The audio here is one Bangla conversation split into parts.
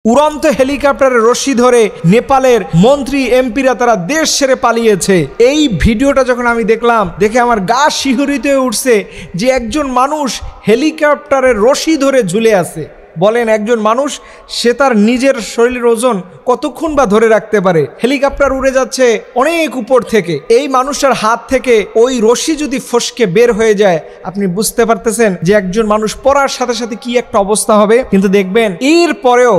উড়ন্ত হেলিকপ্টারের রশি ধরে নেপালের মন্ত্রী এমপিরা তারা দেশ ছেড়ে পালিয়েছে। এই ভিডিওটা যখন আমি দেখলাম, দেখে আমার গা শিহরিত হয়ে উঠছে যে একজন মানুষ হেলিকপ্টারের রশি ধরে ঝুলে আছে। বলেন, একজন মানুষ সে তার নিজের শরীরের ওজন কতক্ষণ বা ধরে রাখতে পারে? হেলিকপ্টার উড়ে যাচ্ছে অনেক উপর থেকে, এই মানুষটার হাত থেকে ওই রশি যদি ফসকে বের হয়ে যায়, আপনি বুঝতে পারতেছেন যে একজন মানুষ পড়ার সাথে সাথে কি একটা অবস্থা হবে। কিন্তু দেখবেন এর পরেও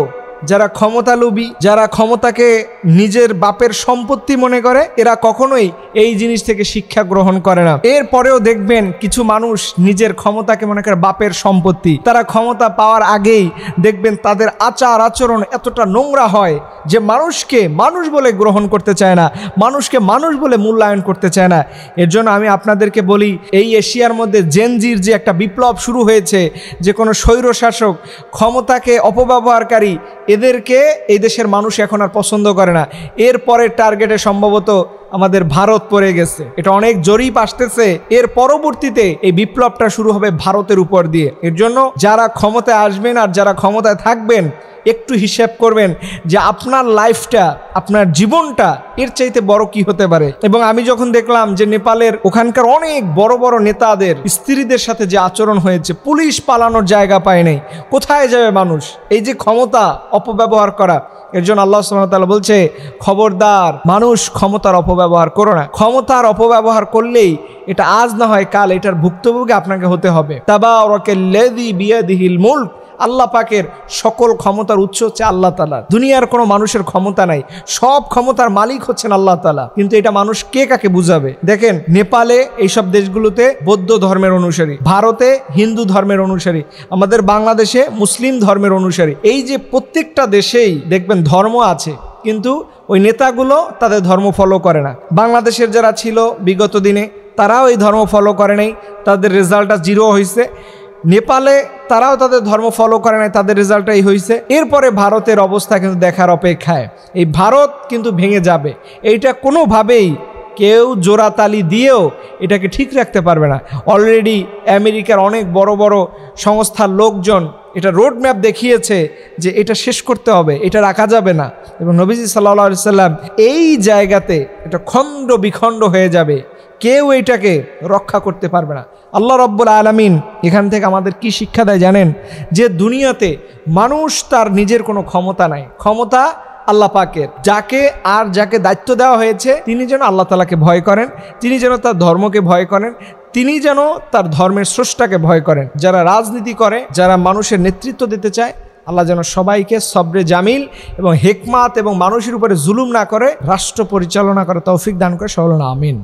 যারা ক্ষমতালোভী, যারা ক্ষমতাকে নিজের বাপের সম্পত্তি মনে করে, এরা কখনোই এই জিনিস থেকে শিক্ষা গ্রহণ করে না। এরপরেও দেখবেন কিছু মানুষ নিজের ক্ষমতাকে মনে করে বাপের সম্পত্তি। তারা ক্ষমতা পাওয়ার আগেই দেখবেন তাদের আচার আচরণ এতটা নোংরা হয় যে মানুষকে মানুষ বলে গ্রহণ করতে চায় না, মানুষকে মানুষ বলে মূল্যায়ন করতে চায় না। এর জন্য আমি আপনাদেরকে বলি, এই এশিয়ার মধ্যে জেনজির যে একটা বিপ্লব শুরু হয়েছে, যে কোনো স্বৈরশাসক, ক্ষমতাকে অপব্যবহারকারী, এদেরকে এই দেশের মানুষ এখন আর পছন্দ করে না। এর পরের টার্গেটে সম্ভবত আমাদের ভারত পড়ে গেছে। এটা অনেক জরিপ আসতেছে, এর পরবর্তীতে এই বিপ্লবটা শুরু হবে ভারতের উপর দিয়ে। এর জন্য যারা ক্ষমতায় আসবেন আর যারা ক্ষমতায় থাকবেন, একটু হিসেব করবেন যে আপনার লাইফটা, আপনার জীবনটা এর চাইতে বড় কি হতে পারে। এবং আমি যখন দেখলাম যে নেপালের ওখানকার অনেক বড় বড় নেতাদের স্ত্রীদের সাথে যে আচরণ হয়েছে, পুলিশ পালানোর জায়গা পায় নাই, কোথায় যাবে মানুষ? এই যে ক্ষমতা অপব্যবহার করা, এর জন্য আল্লাহ সুবহানাহু ওয়া তাআলা বলছে, খবরদার মানুষ ক্ষমতার অপব্যবহার করো না। ক্ষমতার অপব্যবহার করলেই এটা আজ না হয় কাল এটার ভুক্তভোগী আপনাকে হতে হবে। তাবারাকাল্লাযী বিয়াদিহিল মুলক, আল্লাহ পাকের সকল ক্ষমতার উৎস হচ্ছে আল্লাহ তাআলা। দুনিয়ার কোনো মানুষের ক্ষমতা নাই, সব ক্ষমতার মালিক হচ্ছেন আল্লাহ তাআলা। কিন্তু এটা মানুষ কে কাকে বুঝাবে? দেখেন, নেপালে এইসব দেশগুলোতে বৌদ্ধ ধর্মের অনুসারী, ভারতে হিন্দু ধর্মের অনুসারী, আমাদের বাংলাদেশে মুসলিম ধর্মের অনুসারী। এই যে প্রত্যেকটা দেশেই দেখবেন ধর্ম আছে, কিন্তু ওই নেতাগুলো তাদের ধর্ম ফলো করে না। বাংলাদেশের যারা ছিল বিগত দিনে, তারাও এই ধর্ম ফলো করে নাই, তাদের রেজাল্টটা জিরো হয়েছে। নেপালে তারাও তাদের ধর্ম ফলো করে নাই, তাদের রেজাল্টটাই হয়েছে। এরপরে ভারতের অবস্থা কিন্তু দেখার অপেক্ষায়। এই ভারত কিন্তু ভেঙে যাবে, এইটা কোনোভাবেই কেউ জোড়াতালি দিয়েও এটাকে ঠিক রাখতে পারবে না। অলরেডি আমেরিকার অনেক বড় বড় সংস্থার লোকজন এটা রোড ম্যাপ দেখিয়েছে যে এটা শেষ করতে হবে, এটা রাখা যাবে না। এবং নবীজি সাল্লাল্লাহু আলাইহি সাল্লাম এই জায়গাতে এটা খণ্ড বিখণ্ড হয়ে যাবে, কেউ এটাকে রক্ষা করতে পারবে না। আল্লাহ রাব্বুল আলামিন এখান থেকে আমাদের কি শিক্ষা দেয় জানেন? যে দুনিয়াতে মানুষ তার নিজের কোনো ক্ষমতা নাই, ক্ষমতা আল্লাহ পাকের। যাকে দায়িত্ব দেওয়া হয়েছে তিনি যেন আল্লাহ তাআলাকে ভয় করেন, তিনি যেন তার ধর্মকে ভয় করেন, তিনি যেন তার ধর্মের স্রষ্টাকে ভয় করেন। যারা রাজনীতি করে, যারা মানুষের নেতৃত্ব দিতে চায়, আল্লাহ যেন সবাইকে সবরে জামিল এবং হিকমাত এবং মানুষের উপরে জুলুম না করে রাষ্ট্র পরিচালনা করে তৌফিক দান করে। সকলে আমিন।